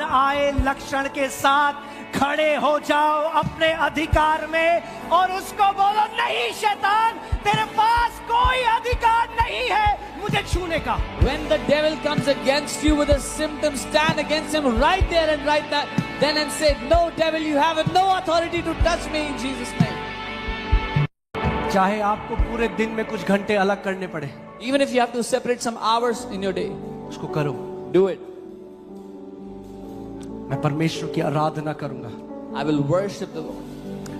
आए लक्षण के साथ खड़े हो जाओ अपने अधिकार में और उसको बोलो, नहीं शैतान, तेरे पास कोई अधिकार नहीं है मुझे छूने का। When the devil comes against you with a symptom, stand against him right there and right then and say, no devil, you have no authority to touch me in Jesus' name. चाहे आपको पूरे दिन में कुछ घंटे अलग करने पड़े, Even if you have to separate some hours in your day, उसको करो। do it. मैं परमेश्वर की आराधना करूंगा। I will worship the Lord.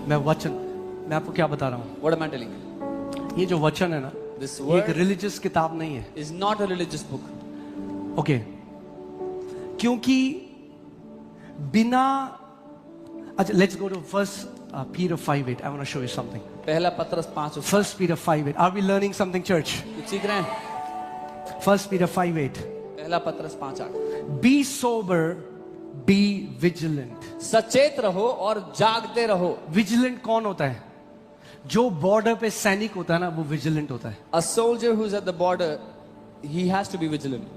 मैं आपको क्या बता रहा हूँ, What am I telling you? ये जो वचन है ना, This ये एक word रिलीजियस किताब नहीं है। is not a religious book. Okay, क्योंकि बिना, अच्छा, let's go to first Peter 5:8. I want to show you something. पहला पत्रस 5। First Peter 5:8. Are we learning something, church? कुछ सीख रहे हैं? First Peter 5:8. पहला पत्रस 5:8। Be sober, be vigilant. सचेत रहो और जागते रहो। Vigilant कौन होता है? जो बॉर्डर पे सैनिक होता है ना, वो विजिलेंट होता है। A soldier who's at the border, he has to be vigilant.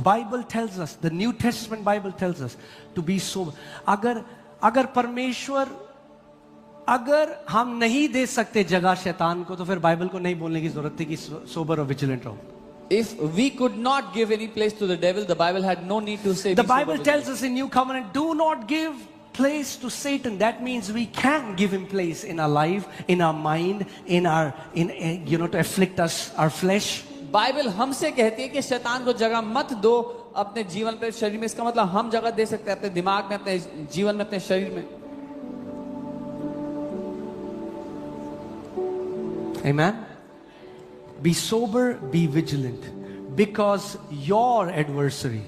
Bible tells us, the New Testament Bible tells us to be sober. अगर परमेश्वर, अगर हम नहीं दे सकते जगह शैतान को, तो फिर बाइबल को नहीं बोलने की जरूरत थी कि सोबर और विजिलेंट रहो। If we could not give any place to the devil, the Bible had no need to say. The Bible tells us in New Covenant, do not give place to Satan. That means we can give him place in our life, in our mind, to afflict us, our flesh. Bible हमसे कहती है कि शैतान को जगह मत दो अपने जीवन पे, शरीर में। इसका मतलब हम जगह दे सकते हैं अपने दिमाग में, अपने जीवन में, अपने शरीर में। Amen. Be sober, be vigilant, because your adversary,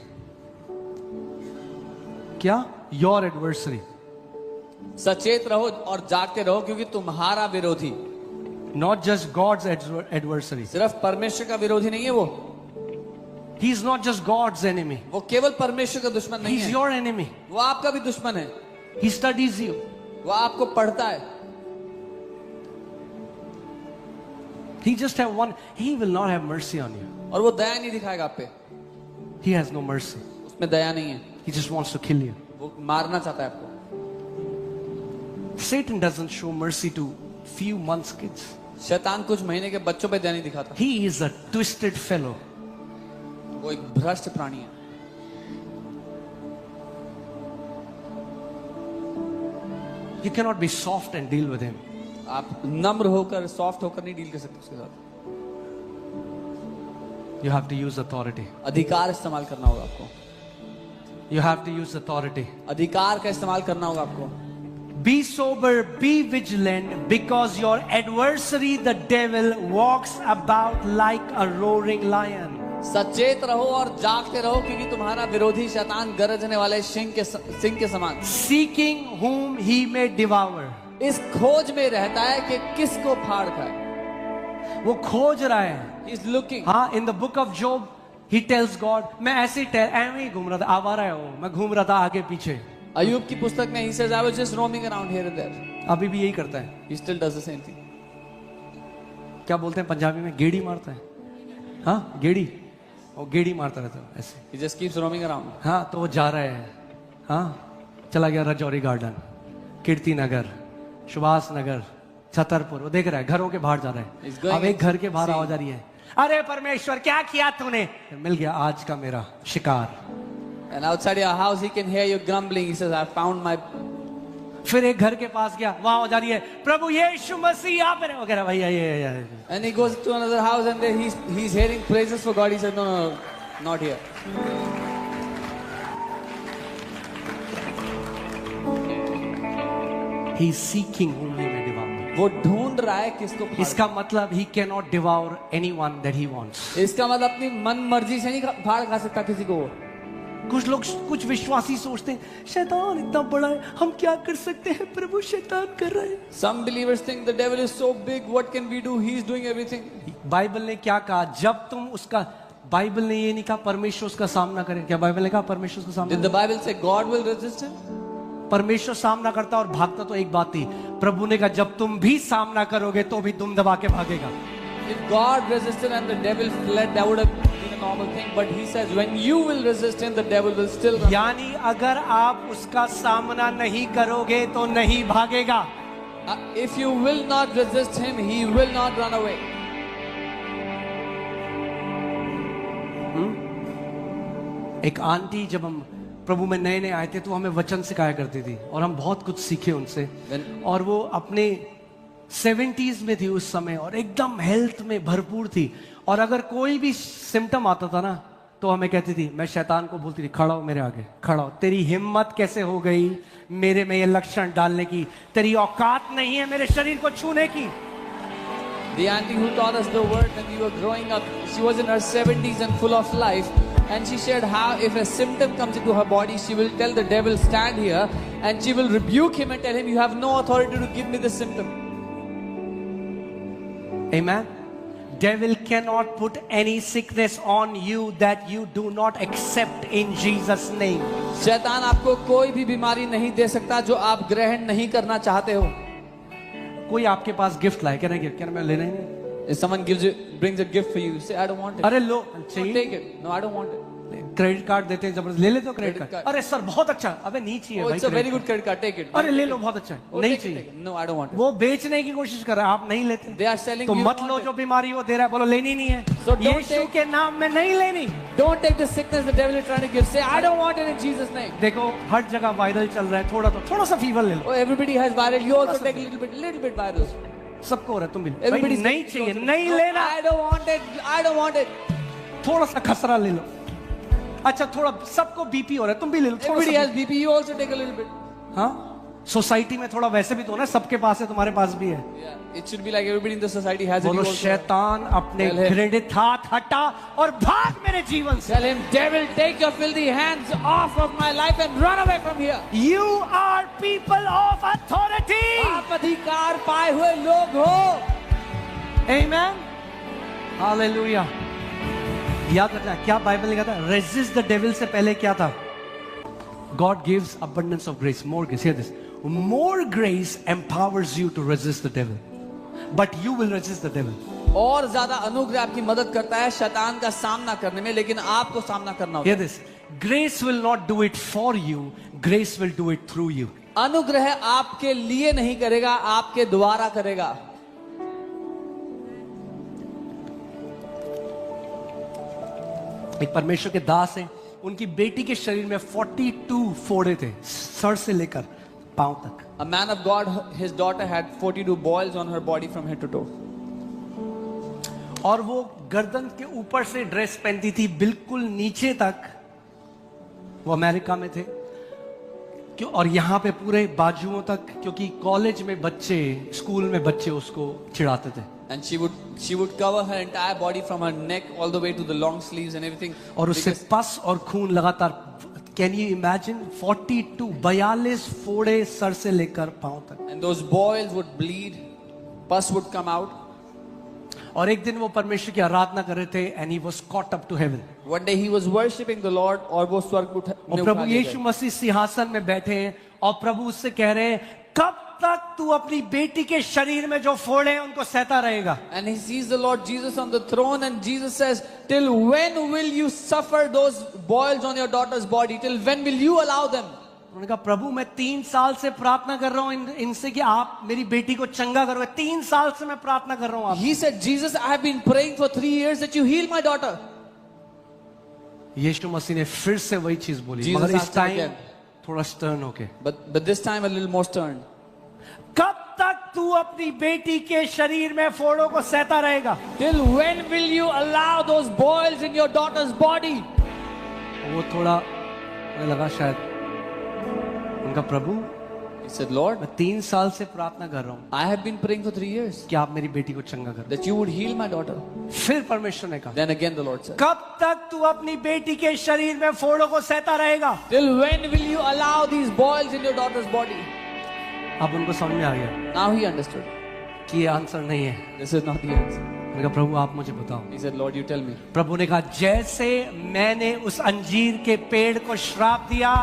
क्या? Your adversary. सचेत रहो और जागते रहो, क्योंकि तुम्हारा विरोधी, Not just God's adversary. सिर्फ परमेश्वर का विरोधी नहीं है वो। He is not just God's enemy. वो केवल परमेश्वर का दुश्मन नहीं He's है, your enemy. वो आपका भी दुश्मन है। He studies you. वो आपको पढ़ता है। He just have one. He will not have mercy on you. और वो दया नहीं दिखाएगा आप पे, He has no mercy. उसमें दया नहीं है। He just wants to kill you. वो मारना चाहता है आपको। Satan doesn't show mercy to few months kids. शैतान कुछ महीने के बच्चों पे दया नहीं दिखाता। He is a twisted fellow. वो एक भ्रष्ट प्राणी है। You cannot be soft and deal with him. आप नम्र होकर, सॉफ्ट होकर नहीं डील कर सकते उसके साथ। You have to use authority. अधिकार इस्तेमाल करना होगा आपको। You have to use authority. अधिकार का इस्तेमाल करना होगा आपको। Be sober, be vigilant, because your adversary, the devil, walks about like a roaring lion. सचेत रहो और जागते रहो, क्योंकि तुम्हारा विरोधी शैतान गरजने वाले सिंह के समान, Seeking whom he may devour. इस खोज में रहता है कि किसको फाड़ खाए। वो खोज रहा है। He is looking. हाँ, in the book of Job, he tells God, मैं ऐसे ही घूम रहा था, आवारा है वो, मैं घूम रहा था आगे पीछे। अय्यूब की पुस्तक में he says, I was just roaming around here and there. अभी भी यही करता है। He still does the same thing. क्या बोलते हैं पंजाबी में? गेड़ी मारता है। हाँ, गेड़ी, वो गेड़ी मारता रहता है ऐसे। He just keeps roaming around. हाँ, तो वो जा रहा है। हाँ, चला गया राजौरी गार्डन, कीर्ति नगर, सुभाष नगर, छतरपुर। वो देख रहा है, घरों के बाहर जा रहा है। अब एक घर के बाहर आवाज आ रही है, अरे परमेश्वर क्या किया तूने? मिल गया आज का मेरा शिकार। And outside your house he can hear you grumbling. He says, I found my. फिर एक घर के पास गया, वहां आवाज आ रही है, प्रभु यीशु मसीह यहाँ पे वगैरह। भैया ये And he goes to another house and there he's hearing praises for God. He said, no, not here. He's seeking whom he may devour. वो ढूंढ रहा है किसको फाड़। इसका मतलब he cannot devour anyone that he wants. इसका मतलब अपनी मन मर्जी से नहीं फाड़ खा सकता किसी को। कुछ लोग, कुछ विश्वासी सोचते हैं शैतान इतना बड़ा है, हम क्या कर सकते हैं? प्रभु शैतान कर रहा है। Some believers think the devil is so big, what can we do? He is doing everything. Bible ने क्या कहा? जब तुम उसका, बाइबल ने ये नहीं कहा परमेश्वर उसका सामना करे। क्या बाइबल ने कहा परमेश्वर उसका सामना? Did the Bible say God will resist him? परमेश्वर सामना करता और भागता तो एक बात थी। प्रभु ने कहा जब तुम भी सामना करोगे तो भी तुम दबा के भागेगा। If God resisted and the devil fled, that would have been normal thing, but he says when you will resist him, the devil will still run. यानी अगर आप उसका सामना नहीं करोगे तो नहीं भागेगा. If you will not resist him, he will not run away. एक आंटी जब हम प्रभु में नए नए आए थे तो हमें वचन सिखाया करती थी और हम बहुत कुछ सीखे उनसे. और वो अपने 70s में थी उस समय और एकदम हेल्थ में भरपूर थी. और अगर कोई भी सिम्टम आता था ना तो हमें कहती थी, मैं शैतान को बोलती थी, खड़ा हो मेरे आगे, खड़ा हो. तेरी हिम्मत कैसे हो गई मेरे में ये लक्षण डालने की? तेरी औकात नहीं है मेरे शरीर को छूने की. The auntie who taught us the word when we were growing up, she was in her 70s and full of life, and she shared how if a symptom comes into her body, she will tell the devil, stand here, and she will rebuke him and tell him, you have no authority to give me this symptom. Amen. Devil cannot put any sickness on you that you do not accept in Jesus name. शैतान आपको कोई भी बीमारी नहीं दे सकता जो आप ग्रहण नहीं करना चाहते हो. कोई आपके पास गिफ्ट लाए, क्या मैं लेना ही नहीं. If someone brings a gift for you, say I don't want it. अरे लो, Don't चाहिए. take it. No, I don't want it. Credit card देते हैं जबरदस्त, ले लेते हो क्रेडिट Credit कार्ड. card. अरे सर बहुत अच्छा. अबे नहीं चाहिए Oh, भाई. it's a very credit good credit card. Take it. card. अरे ले लो, बहुत अच्छा है. Oh, नहीं take it, चाहिए. take it. No, I don't want it. वो बेचने की कोशिश कर रहा है, आप नहीं लेते. They are selling. तो you मत don't लो want जो it. बीमारी वो दे रहा है, बोलो लेनी नहीं है. So don't यीशु take- के नाम में नहीं लेनी. Don't take the sickness the devil is trying to give. Say I don't want it in Jesus' name. देखो हर जगह वायरल चल रहा है, थोड़ा सा फीवर ले लो. Oh, everybody has viral. You also take a little bit viral. सबको हो रहा है, तुम भी. Everybody भाई, नहीं चाहिए, नहीं No, लेना. I don't want it. I don't want it. थोड़ा सा खसरा ले लो. अच्छा थोड़ा सबको बीपी हो रहा है, तुम भी ले लो. थोड़ा Everybody सा. has BP. You also take a little bit. हाँ, सोसाइटी में थोड़ा वैसे भी तो ना, सबके पास है, तुम्हारे पास भी है. Yeah, it should be like everybody in the society has it. बोलो You also have. शैतान अपने Tell him. घृणित हाथ हटा और भाग मेरे जीवन से. Tell him, devil, take your filthy hands off of my life and run away from here. You are people of authority. आप अधिकार पाए हुए लोग हो. Amen. Hallelujah. याद रखना क्या बाइबल लिखा था, रेजिस्ट द डेविल से पहले क्या था? God gives abundance of grace, more grace. Hear this. More grace empowers you to resist the devil. But you will resist the devil. और ज्यादा अनुग्रह आपकी मदद करता है शैतान का सामना करने में, लेकिन आपको सामना करना होगा. Hear this. Grace will not do it for you. Grace will do it through you. अनुग्रह आपके लिए नहीं करेगा, आपके द्वारा करेगा. एक परमेश्वर के दास हैं, उनकी बेटी के शरीर में 42 फोड़े थे, सर से लेकर पांव तक. A man of God, his daughter had 42 boils on her body from head to toe. और वो गर्दन के ऊपर से ड्रेस पहनती थी बिल्कुल नीचे तक. वो अमेरिका में थे क्यों, और यहाँ पे पूरे बाजुओं तक, क्योंकि कॉलेज में बच्चे, स्कूल में बच्चे उसको चिढ़ाते थे. And she would cover her entire body from her neck all the way to the long sleeves and everything. और उससे पस और खून लगातार. कैन यू इमेजिन 42 फोड़े सर से लेकर पांव तक. And those boils would bleed, pus would come out. और एक दिन वो परमेश्वर की आराधना कर रहे थे, and he was caught up to heaven. One day he was worshipping the Lord, और वो स्वर्ग में और प्रभु यीशु मसीह सिंहासन में बैठे हैं और प्रभु उससे कह रहे हैं, कब तक तू अपनी बेटी के शरीर में जो फोड़े हैं उनको सहता रहेगा. And he sees the Lord Jesus on the throne, and Jesus says, till when will you suffer those boils on your daughter's body? Till when will you allow them? उन्होंने कहा, प्रभु मैं 3 साल से प्रार्थना कर रहा हूं इनसे कि आप मेरी बेटी को चंगा करो. 3 साल से मैं प्रार्थना कर रहा हूं. He said, Jesus, I have been praying for 3 years that you heal my daughter. यीशु मसीह ने फिर से वही चीज बोली, Jesus मगर इस asked him टाइम again. थोड़ा स्टर्न होके, But this time a little more stern. कब तक तू अपनी बेटी के शरीर में फोड़ों को सहता रहेगा? Till when will you allow those boils in your daughter's body? वो थोड़ा मुझे लगा शायद उनका, प्रभु He said, Lord, मैं 3 साल से प्रार्थना कर रहा हूं I have been praying for 3 years कि आप मेरी बेटी को चंगा करो. that you would heal my daughter. फिर परमेश्वर ने कहा, Then again the Lord said, कब तक तू अपनी बेटी के शरीर में फोड़ों को सहता रहेगा? till when will you allow these boils in your daughter's body? अब उनको समझ में आ गया Now he understood. कि ये आंसर नहीं है. This is not the answer. मैंने कहा, प्रभु आप मुझे बताओ. He said, Lord, you tell me. प्रभु ने कहा, जैसे मैंने उस अंजीर के पेड़ को श्राप दिया,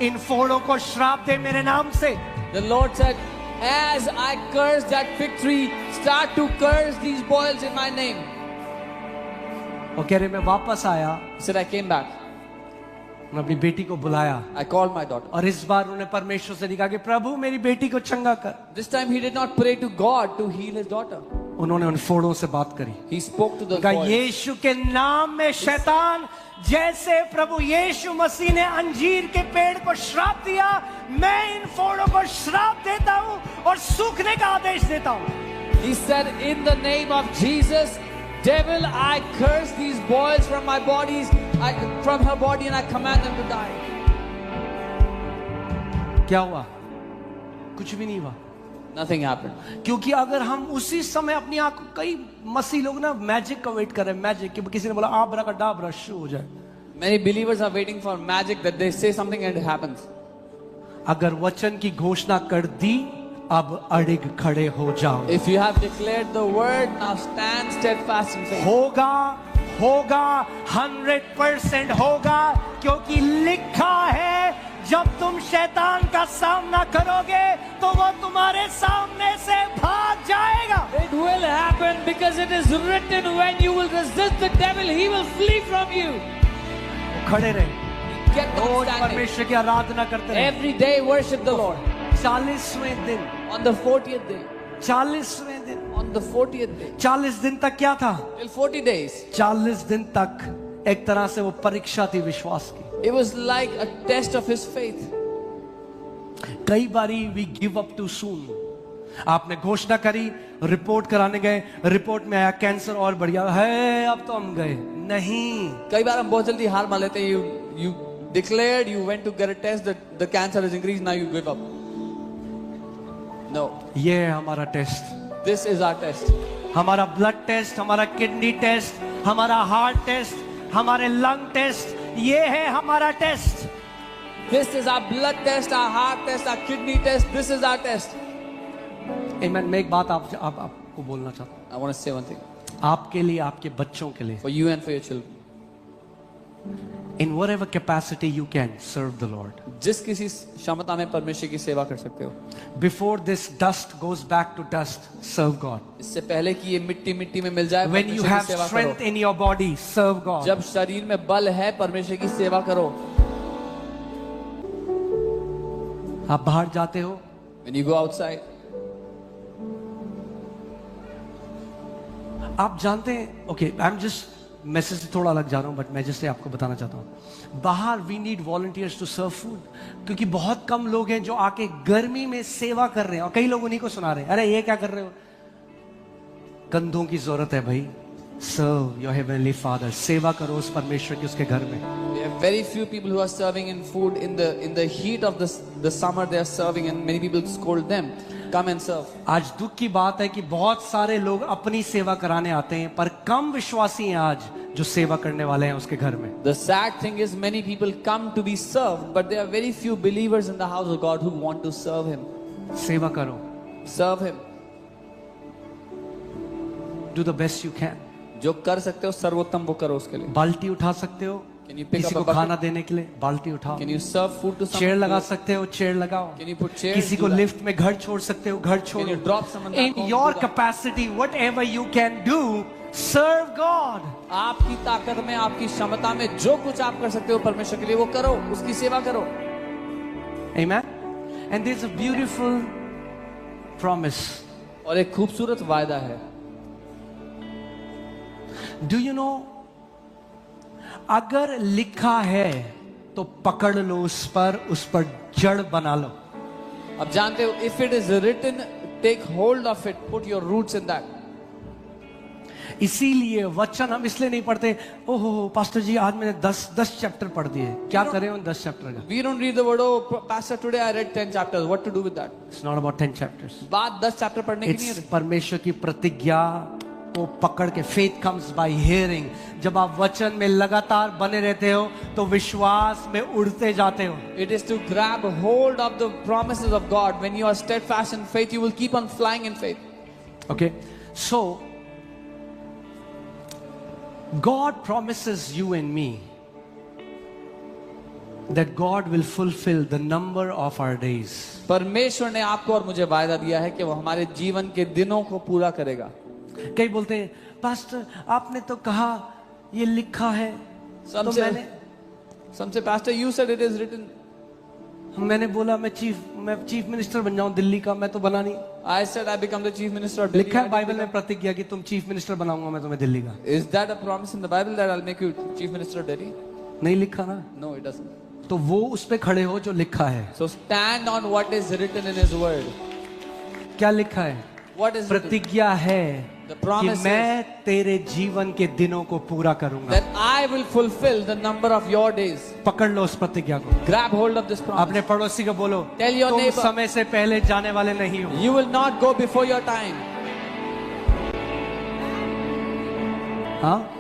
इन फोड़ों को श्राप दे मेरे नाम से. The Lord said, as I curse that fig tree, start to curse these boils in my name. वो कह रहे मैं वापस आया, He said, I came back. मैं अपनी बेटी को बुलाया I called my daughter. और इस बार उन्हें परमेश्वर से कहा कि प्रभु मेरी बेटी को चंगा कर। This time he did not pray to God to heal his daughter. उन्होंने उन फोड़ों से बात करी, He spoke to the कहा boy. यीशु के नाम में शैतान, जैसे प्रभु यीशु मसीह ने अंजीर के पेड़ को श्राप दिया, मैं इन फोड़ों को श्राप देता हूं और सूखने का आदेश देता हूं। He said, in the name of Jesus, devil, I curse these boils from my bodies, from her body, and I command them to die. क्या हुआ? कुछ भी नहीं हुआ। Nothing happened. क्योंकि अगर हम उसी समय अपनी आंख, कई मसीह लोग ना मैजिक का वेट कर रहे हैं, मैजिक कि किसी ने बोला आब्राकडाब्रा शू हो जाए। Many believers are waiting for magic, that they say something and it happens. अगर वचन की घोषणा कर दी, अब अड़िग खड़े हो जाओ। If you have declared the word, now stand steadfast in faith. होगा, होगा, 100% होगा, क्योंकि लिखा है जब तुम शैतान का सामना करोगे तो वो तुम्हारे सामने से भाग जाएगा। It will happen because it is written, when you will resist the devil, he will flee from you. खड़े रहे, Get on रोज standing. परमेश्वर की आराधना करते रहे। Every day worship the Lord. 40वें दिन, On the 40th day. 40वें दिन, On the 40th day. 40 दिन तक क्या था? Till 40 days. 40 दिन तक एक तरह से वो परीक्षा थी विश्वास की। It was like a test of his faith. कई बारी we give up too soon. आपने घोषणा करी, रिपोर्ट कराने गए, रिपोर्ट में आया कैंसर और बढ़िया है, अब तो हम गए नहीं। कई बार हम बहुत जल्दी हार मान लेते हैं. You declared, you went to get a test, the cancer has increased, now you give up. No. ये है हमारा test, This is our test. हमारा ब्लड टेस्ट, हमारा किडनी टेस्ट, हमारा हार्ट टेस्ट, हमारे लंग टेस्ट, ये है हमारा test. This is our blood test, our heart test, our kidney test. This is our test. मैं एक बात आपको बोलना चाहता हूँ, I want to say one thing. आपके लिए, आपके बच्चों के लिए, For you and for your children. in whatever capacity you can serve the Lord. जिस किसी क्षमता में परमेश्वर की सेवा कर सकते हो. Before this dust goes back to dust, serve God. इससे पहले कि ये मिट्टी मिट्टी में मिल जाए, When you परमेश्वर have की सेवा strength करो. in your body, serve God. जब शरीर में बल है, परमेश्वर की सेवा करो. आप बाहर जाते हो, When you go outside, आप जानते हैं, okay I am just message से थोड़ा अलग जा रहा हूं, बट मैं जैसे आपको बताना चाहता हूं, बाहर we need volunteers to serve food, क्योंकि बहुत कम लोग हैं जो आके गर्मी में सेवा कर रहे हैं, और कई लोग उन्हीं को सुना रहे हैं, अरे ये क्या कर रहे हो। कंधों की जरूरत है भाई, सर्व योर हेवनली फादर, सेवा करो उस परमेश्वर की, उसके घर में। there are very few people who are serving in food in the heat of the summer. They are serving, and many people scold them. Come and serve. आज दुख की बात है कि बहुत सारे लोग अपनी सेवा कराने आते हैं, पर कम विश्वासी हैं आज जो सेवा करने वाले हैं उसके घर में। The sad thing is, many people come to be served, but there are very few believers in the house of God who want to serve Him. सेवा करो, Serve Him. do the best you can. जो कर सकते हो सर्वोत्तम वो करो उसके लिए. बाल्टी उठा सकते हो, Can you pick किसी up को a bucket? खाना देने के लिए बाल्टी उठाओ, Can you serve food to chair someone? लगा सकते हो, चेयर लगाओ, Can you put chairs? किसी Do को that. लिफ्ट में घर छोड़ सकते हो, घर Can छोड़ो। you drop someone back In home? your Do that. capacity, whatever you can do, serve God. आपकी ताकत में, आपकी क्षमता में जो कुछ आप कर सकते हो परमेश्वर के लिए वो करो, उसकी सेवा करो. Amen. And there's a beautiful promise. और एक खूबसूरत वायदा है. Do you know? अगर लिखा है तो पकड़ लो उस पर जड़ बना लो। अब जानते हो, if it is written, take hold of it, put your roots in that. इसीलिए वचन हम इसलिए नहीं पढ़ते, ओहो पास्टर जी आज मैंने 10 चैप्टर पढ़ दिए, क्या करें उन 10 चैप्टर का। We don't read the word, oh pastor today I read 10 chapters, what to do with that? It's not about 10 chapters. बात 10 चैप्टर पढ़ने की नहीं It's है. परमेश्वर की प्रतिज्ञा को पकड़ के, faith comes by hearing. जब आप वचन में लगातार बने रहते हो तो विश्वास में उड़ते जाते हो। It is to grab hold of the promises of God. When you are steadfast in faith, you will keep on flying in faith. Okay, so God promises you and me that God will fulfill the number of our days. परमेश्वर ने आपको और मुझे वायदा दिया है कि वो हमारे जीवन के दिनों को पूरा करेगा. कई बोलते हैं पास्टर आपने तो कहा ये लिखा है, Some तो say, some say, Pastor, you said it is written. मैंने बोला मैं चीफ मिनिस्टर बन जाऊं दिल्ली का, मैं तो बना नहीं। I said I become the chief minister of Delhi. लिखा है I didn't बाइबल में become- प्रतिज्ञा कि तुम चीफ मिनिस्टर बनाऊंगा मैं तुम्हें दिल्ली का। Is that a promise in the Bible that I'll make you chief minister of Delhi? नहीं लिखा ना, No, it doesn't. तो वो उस पे खड़े हो जो लिखा है। So stand on what is written in His word. क्या लिखा है? What is written? प्रतिज्ञा है The कि promise is मैं तेरे जीवन के दिनों को पूरा करूंगा। that I will fulfill the number of your days. पकड़ लो उस प्रतिज्ञा को। Grab hold of this promise. अपने पड़ोसी को बोलो, Tell your तुम neighbor. समय से पहले जाने वाले नहीं हो। You will not go before your time. हाँ?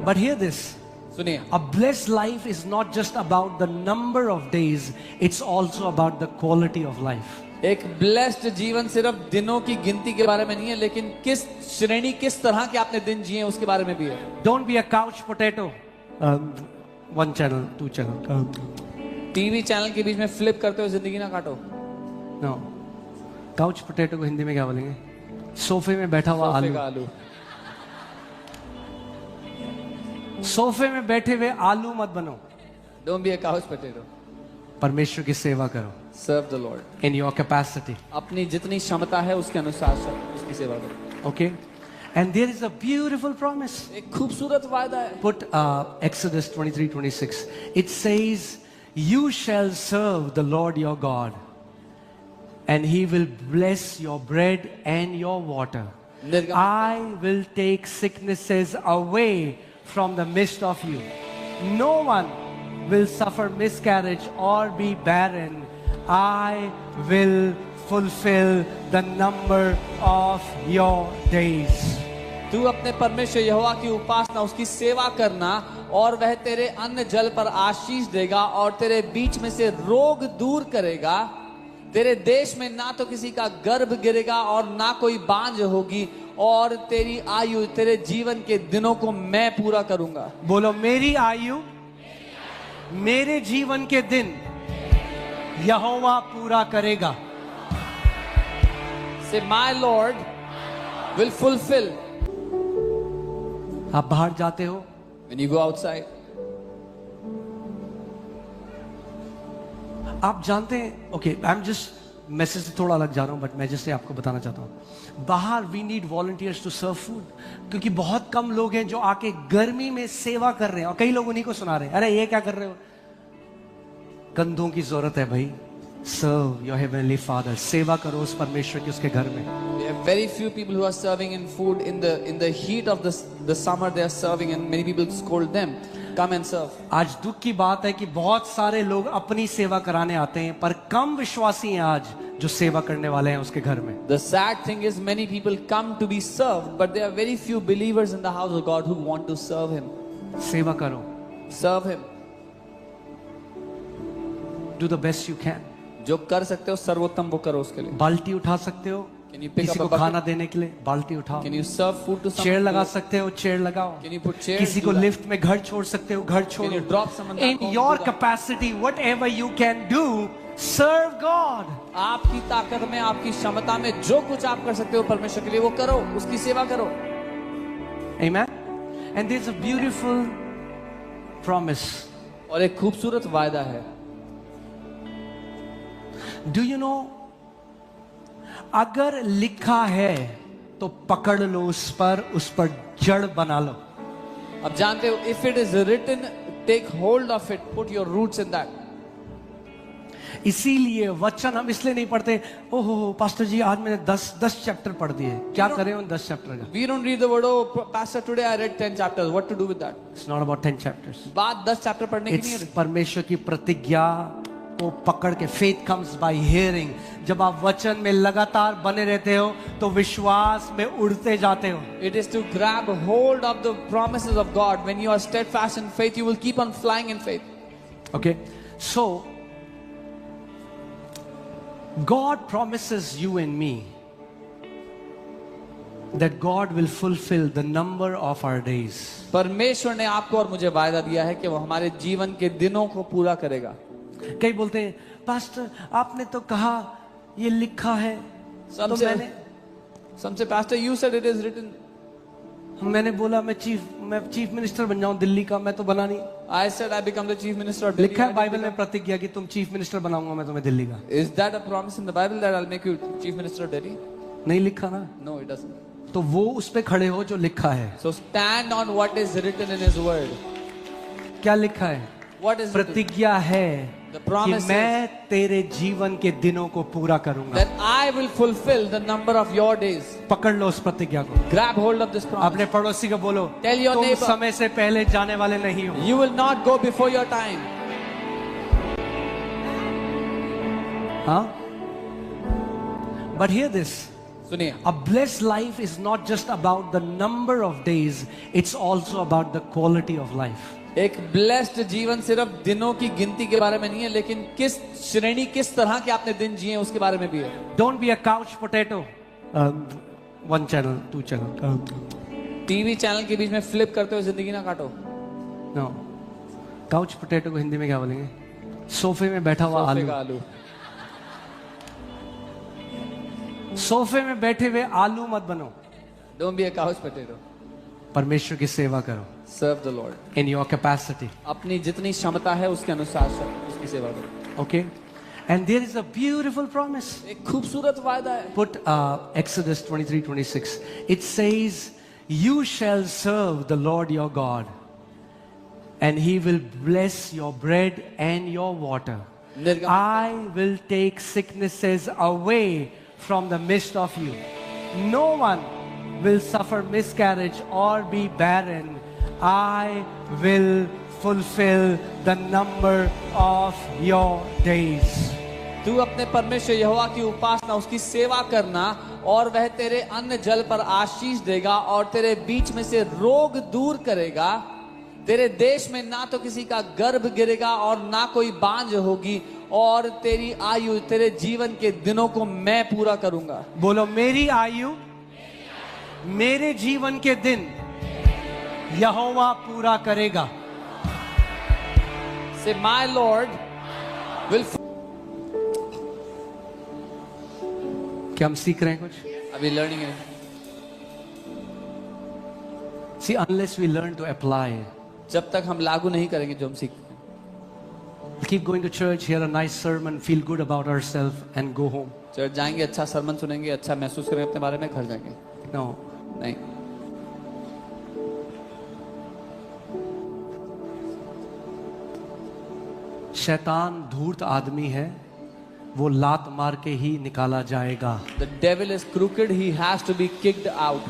But hear this. सुनिए, A blessed life is not just about the number of days, it's also about the quality of life. एक ब्लेस्ड जीवन सिर्फ दिनों की गिनती के बारे में नहीं है, लेकिन किस श्रेणी, किस तरह के आपने दिन जिए उसके बारे में भी है। Don't be a couch potato. One channel, two channel. TV channel के बीच में फ्लिप करते हुए जिंदगी ना काटो। No. Couch potato को हिंदी में क्या बोलेंगे? सोफे में बैठा हुआ सोफे आलू। का आलू। सोफे में बैठे हुए आलू मत बनो। Don't be a couch potato. परमेश्वर की सेवा करो। Serve the Lord. In your capacity. अपनी जितनी क्षमता है उसके अनुसार उसकी सेवा करो। Okay? And there is a beautiful promise. एक खूबसूरत वायदा है। Put Exodus 23:26. It says, "You shall serve the Lord your God, and He will bless your bread and your water. I will take sicknesses away from the midst of you. No one will suffer miscarriage or be barren. I will fulfill the number of your days." तू अपने परमेश्वर यहोवा की उपासना, उसकी सेवा करना, और वह तेरे अन्न जल पर आशीष देगा और तेरे बीच में से रोग दूर करेगा। तेरे देश में ना तो किसी का गर्भ गिरेगा और ना कोई बांझ होगी, और तेरी आयु, तेरे जीवन के दिनों को मैं पूरा करूंगा। बोलो, मेरी आयु, मेरे जीवन के दिन यहोवा पूरा करेगा। Say, my Lord will fulfill. आप बाहर जाते हो, When you go outside, आप जानते हैं, okay, I am just message से थोड़ा अलग जा रहा हूं, बट मैं जैसे आपको बताना चाहता हूं, बाहर we need volunteers to serve food, क्योंकि बहुत कम लोग हैं जो आके गर्मी में सेवा कर रहे हैं, और कई लोग उन्हीं को सुना रहे हैं, अरे ये क्या कर रहे हो। कंधों की जरूरत है भाई। सर्व योर हेवनली फादर, सेवा करो उस परमेश्वर की उसके घर में। there are very few people who are serving in food in the heat of the summer. They are serving, and many people scold them. Come and serve. आज दुख की बात है कि बहुत सारे लोग अपनी सेवा कराने आते हैं, पर कम विश्वासी हैं आज जो सेवा करने वाले हैं उसके घर में। The sad thing is many people come to be served, but there are very few believers in the house of God who want to serve Him. सेवा करो, Serve Him. do the best you can. जो कर सकते हो सर्वोत्तम वो करो उसके लिए। बाल्टी उठा सकते हो, Can you pick किसी up a को bucket? खाना देने के लिए बाल्टी उठाओ। Can you serve food to chair लगा someone? सकते हो, चेयर लगाओ। Can you put chairs? किसी को Do that. लिफ्ट में घर छोड़ सकते हो, घर छोड़ो। Can you drop someone back In home? your Do that. capacity, whatever you can do, serve God. आपकी ताकत में, आपकी क्षमता में जो कुछ आप कर सकते हो परमेश्वर के लिए वो करो, उसकी सेवा करो। Amen. And there's a beautiful promise. और एक खूबसूरत वायदा है। Do you know? अगर लिखा है तो पकड़ लो उस पर जड़ बना लो। अब जानते हो, if it is written, take hold of it, put your roots in that. इसीलिए वचन हम इसलिए नहीं पढ़ते, ओहो पास्टर जी आज मैंने 10 चैप्टर पढ़ दिए, क्या करें उन 10 चैप्टर का। We don't read the word, oh pastor today I read 10 chapters. What to do with that? It's not about 10 chapters. बात 10 चैप्टर पढ़ने की नहीं It's है। परमेश्वर की प्रतिज्ञा को पकड़ के, faith comes by hearing. जब आप वचन में लगातार बने रहते हो तो विश्वास में उड़ते जाते हो। It is to grab hold of the promises of God. When you are steadfast in faith, you will keep on flying in faith. Okay, so God promises you and me that God will fulfill the number of our days. परमेश्वर ने आपको और मुझे वायदा दिया है कि वो हमारे जीवन के दिनों को पूरा करेगा। कई बोलते हैं, पास्टर आपने तो कहा ये लिखा है, तो Some say, मैंने, some say, Pastor, you said it is written. मैंने बोला मैं चीफ मिनिस्टर बन जाऊं दिल्ली का, मैं तो बना नहीं। I said I become the chief minister of Delhi. लिखा है बाइबल में प्रतिज्ञा कि तुम चीफ मिनिस्टर बनाऊंगा मैं तुम्हें दिल्ली का। Is that a promise in the Bible that I'll make you chief minister of Delhi? नहीं लिखा ना, No, it doesn't. तो वो उस पे खड़े हो जो लिखा है। So stand on what is written in His word. क्या लिखा है? What is written? प्रतिज्ञा है The कि promise मैं तेरे जीवन के दिनों को पूरा करूंगा। that I will fulfill the number of your days. पकड़ लो उस प्रतिज्ञा को। Grab hold of this promise. अपने पड़ोसी को बोलो, Tell your तुम neighbor. समय से पहले जाने वाले नहीं हो। You will not go before your time. हाँ? But hear this. सुनिए, A blessed life is not just about the number of days, it's also about the quality of life. एक ब्लेस्ड जीवन सिर्फ दिनों की गिनती के बारे में नहीं है, लेकिन किस श्रेणी, किस तरह के आपने दिन जिए उसके बारे में भी है। Don't be a couch potato. One channel, two channel. TV channel के बीच में फ्लिप करते हुए जिंदगी ना काटो। No. Couch potato को हिंदी में क्या बोलेंगे? सोफे में बैठा हुआ सोफे आलू। का आलू। सोफे में बैठे हुए आलू मत बनो। Don't be a couch potato. परमेश्वर की सेवा करो। Serve the Lord. In your capacity. अपनी जितनी क्षमता है उसके अनुसार उसकी सेवा करो। Okay? And there is a beautiful promise. एक खूबसूरत वायदा है। Put Exodus 23:26. It says, "You shall serve the Lord your God, and He will bless your bread and your water. I will take sicknesses away from the midst of you. No one will suffer miscarriage or be barren. I will fulfill the number of your days." तू अपने परमेश्वर यहोवा की उपासना, उसकी सेवा करना, और वह तेरे अन्न जल पर आशीष देगा और तेरे बीच में से रोग दूर करेगा। तेरे देश में ना तो किसी का गर्भ गिरेगा और ना कोई बांझ होगी, और तेरी आयु, तेरे जीवन के दिनों को मैं पूरा करूंगा। बोलो, मेरी आयु, मेरे जीवन के दिन यहोवा पूरा करेगा। Say, my Lord will. क्या हम सीख रहे हैं कुछ? अभी लर्निंग है। See, unless we learn to apply, जब तक हम लागू नहीं करेंगे जो हम सीखते हैं। keep going to church, hear a nice sermon, feel good about ourselves, and go home. Church जाएंगे, अच्छा सरमन सुनेंगे, अच्छा महसूस करेंगे अपने बारे में, घर जाएंगे। No. नहीं। शैतान धूर्त आदमी है, वो लात मार के ही निकाला जाएगा। The devil is crooked, he has to be kicked out.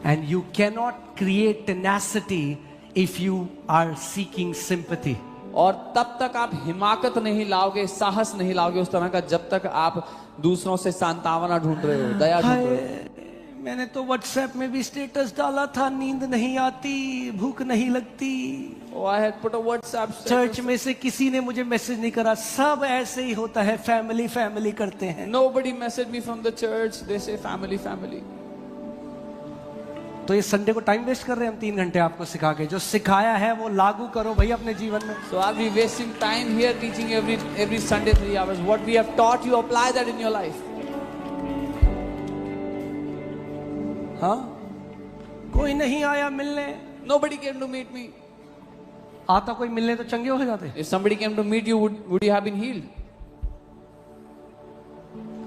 And you cannot create tenacity if you are seeking sympathy. और तब तक आप हिमाकत नहीं लाओगे, साहस नहीं लाओगे उस तरह का, जब तक आप दूसरों से सांत्वना ढूंढ रहे हो, दया ढूंढ रहे हो। मैंने तो व्हाट्सएप में भी स्टेटस डाला था, नींद नहीं आती, भूख नहीं लगती। Oh, I had put a WhatsApp status. Church में से किसी ने मुझे मैसेज नहीं करा, सब ऐसे ही होता है, फैमिली फैमिली करते हैं। Nobody messaged me from the church. They say family, family. तो ये संडे को टाइम वेस्ट कर रहे हैं हम 3 घंटे आपको सिखा के। जो सिखाया है वो लागू करो भाई अपने जीवन में। So are we wasting time here teaching every Sunday 3 hours? What we have taught you, apply that in your life. हाँ, कोई नहीं आया मिलने। Nobody came to meet me. आता कोई मिलने तो चंगे हो जाते। If somebody came to meet you, would you have been healed?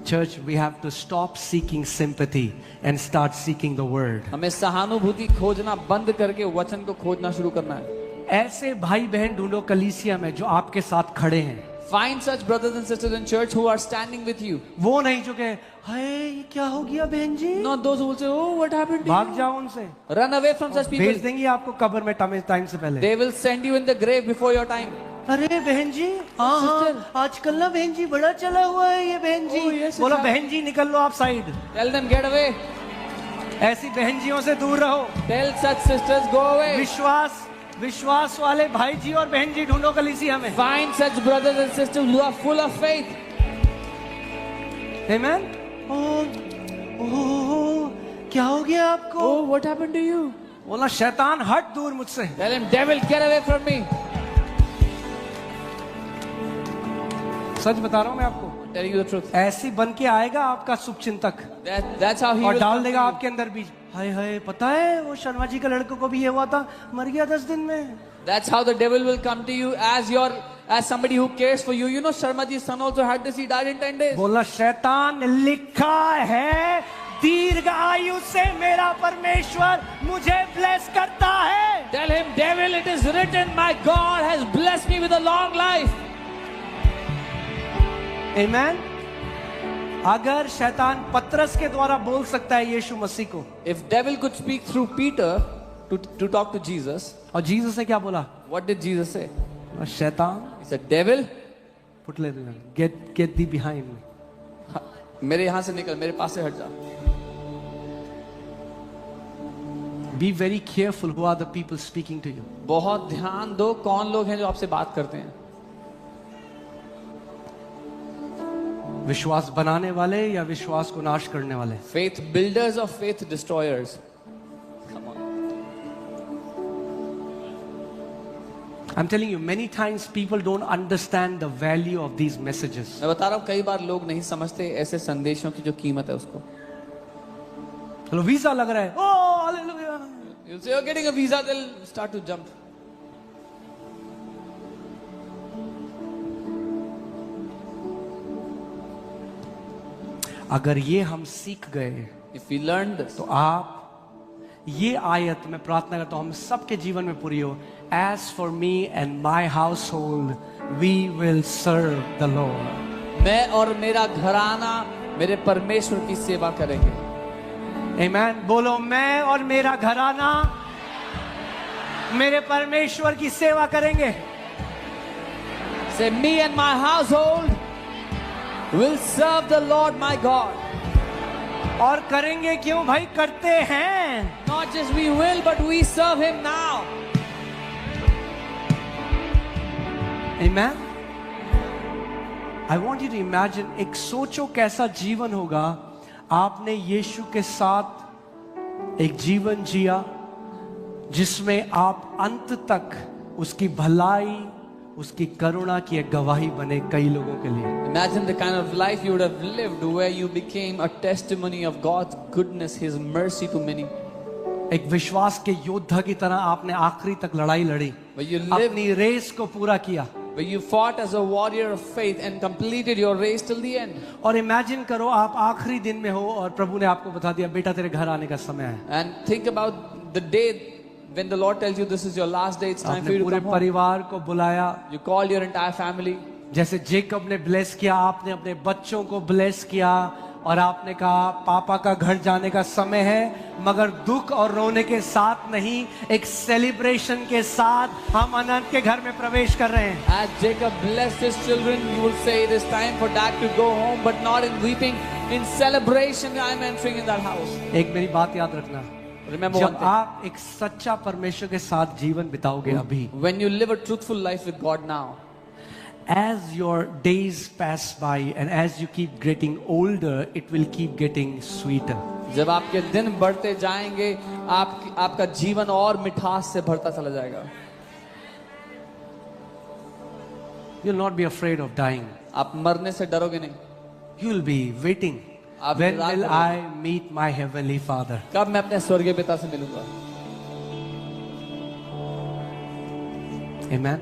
Church, we have to stop seeking sympathy and start seeking the word. हमें सहानुभूति खोजना बंद करके वचन को खोजना शुरू करना है। ऐसे भाई बहन ढूंढो कलीसिया में जो आपके साथ खड़े हैं। Find such brothers and sisters in church who are standing with you. वो नहीं जो कहे, हाय ये क्या हो गया बहन जी। Not those who will say, "Oh, what happened to भाग you?" जाओ उनसे। Run away from such भेज people. देंगे आपको कब्र में टाइम से पहले। They will send you in the grave before your time. अरे बहन जी, हाँ हाँ, आजकल ना बहन जी बड़ा चला हुआ है ये बहन जी। Oh, yes, बोलो yes, बहन जी निकल लो आप side. Tell them get away. ऐसी बहन जियों से दूर रहो। Tell such sisters go away. विश्वास वाले भाई जी और बहन जी ढूंढो कलीसिया में। Find such brothers and sisters who are full of faith. Amen? ओह, क्या हो गया आपको? Oh, what happened to you? बोला शैतान हट दूर मुझसे। Tell him, devil, get away from me. सच बता रहा हूं मैं आपको। telling you the truth. ऐसी बन के आएगा आपका शुभ चिंतक That's how he और will डाल come देगा to you. आपके अंदर बीज। हाय हाय, पता है वो शर्मा जी के लड़कों को भी ये हुआ था, मर गया 10 दिन में। That's how the devil will come to you as somebody who cares for you. You know, Sharma ji's son also had this. He died in 10 days. बोला शैतान, लिखा है दीर्घ आयु से मेरा परमेश्वर मुझे ब्लेस करता है। Tell him, devil, it is written, my God has blessed me with a long life. Amen. अगर शैतान पतरस के द्वारा बोल सकता है यीशु मसीह को, If devil could speak through Peter to talk to Jesus, और जीसस ने क्या बोला? what did Jesus say? शैतान, He said, devil, get thee behind me. मेरे यहाँ से निकल, मेरे पास से हट जा. Be very careful who are the people speaking to you. बहुत ध्यान दो कौन लोग हैं जो आपसे बात करते हैं. विश्वास बनाने वाले या विश्वास को नाश करने वाले? Faith builders or faith destroyers? Come on. I'm telling you, many times people don't understand the value of these messages. मैं बता रहा हूँ, कई बार लोग नहीं समझते ऐसे संदेशों की जो कीमत है उसको. चलो वीजा लग रहा है, oh hallelujah. You'll say you're getting a visa, they'll start to jump. अगर ये हम सीख गए, If we learn this, तो आप ये आयत में प्रार्थना करता हूं हम सबके जीवन में पूरी हो। As for me and my household, we will serve the Lord. मैं और मेरा घराना मेरे परमेश्वर की सेवा करेंगे. Amen. बोलो, मैं और मेरा घराना मेरे परमेश्वर की सेवा करेंगे। Say, me and my household will serve the Lord my God. और करेंगे क्यों भाई? करते हैं। Not just we will, but we serve Him now. Amen. I want you to imagine, एक सोचो कैसा जीवन होगा आपने यीशु के साथ एक जीवन जिया जिसमें आप अंत तक उसकी भलाई, उसकी करुणा की एक गवाही बने कई लोगों के लिए। Imagine the kind of life you would have lived where you became a testimony of God's goodness, His mercy to many. एक विश्वास के योद्धा की तरह आपने आखिरी तक लड़ाई लड़ी, Where you lived, अपनी रेस को पूरा किया। where you fought as a warrior of faith and completed your race till the end. और इमेजिन करो आप आखिरी दिन में हो और प्रभु ने आपको बता दिया बेटा तेरे घर आने का समय है। And think about the day when the Lord tells you this is your last day, it's time for आपने you to पूरे come home. परिवार को बुलाया, You called your entire family. जैसे जेकब ने ब्लेस किया, आपने अपने बच्चों को ब्लेस किया और आपने कहा पापा का घर जाने का समय है, मगर दुख और रोने के साथ नहीं, एक सेलिब्रेशन के साथ हम अनंत के घर में प्रवेश कर रहे हैं। As Jacob blessed his children, you will say it is time for dad to go home, but not in weeping. In celebration, I am entering in that house. एक मेरी बात याद रखना, Remember one जब thing. आप एक सच्चा परमेश्वर के साथ जीवन बिताओगे अभी, When you live a truthful life with God now, as your days pass by and as you keep getting older, it will keep getting sweeter. जब आपके दिन बढ़ते जाएंगे, आपका जीवन और मिठास से भरता चला जाएगा. You'll not be afraid of dying. आप मरने से डरोगे नहीं. You'll be waiting. आप When इंतजार will करोगे. I meet my heavenly Father? कब मैं अपने स्वर्गीय पिता से मिलूंगा. Amen.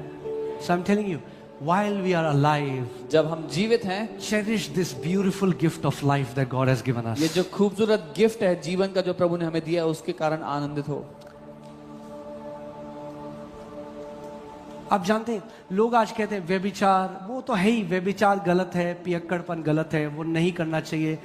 So I'm telling you, while we are alive, जब हम जीवित हैं, cherish this beautiful gift of life that God has given us. ये जो खूबसूरत गिफ्ट है जीवन का जो प्रभु ने हमें दिया है, उसके कारण आनंदित हो. आप जानते हैं लोग आज कहते हैं व्यभिचार, वो तो है ही, व्यभिचार गलत है, पियक्कड़पन गलत है, वो नहीं करना चाहिए.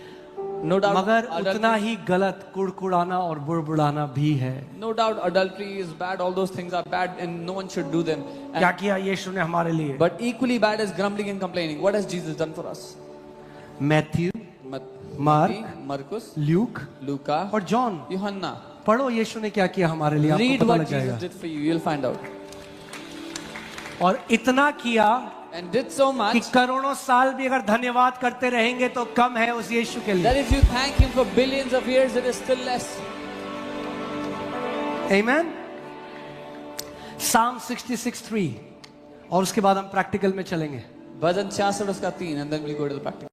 No doubt, मगर adultery- उतना ही गलत कुड़कुड़ाना और बुड़बुड़ाना भी है. No doubt adultery is bad, all those things are bad and no one should do them. And- क्या किया यीशु ने हमारे लिए? but equally bad is grumbling and complaining. What has Jesus done for us? Matthew, Matthew, mark, Marcus, Luke Luca, और John. Johanna. पढ़ो यीशु ने क्या किया हमारे लिए, Read आपको पता what लग जाएगा. Jesus did for you, you'll find out. और इतना किया And did so कि much करोड़ों साल भी अगर धन्यवाद करते रहेंगे तो कम है उस यीशु के that लिए. if you thank Him for billions of years, it is still less. Amen. Psalm 66:3 और उसके बाद हम प्रैक्टिकल में चलेंगे. भजन 66 उसका 3 and then we'll go to the practical.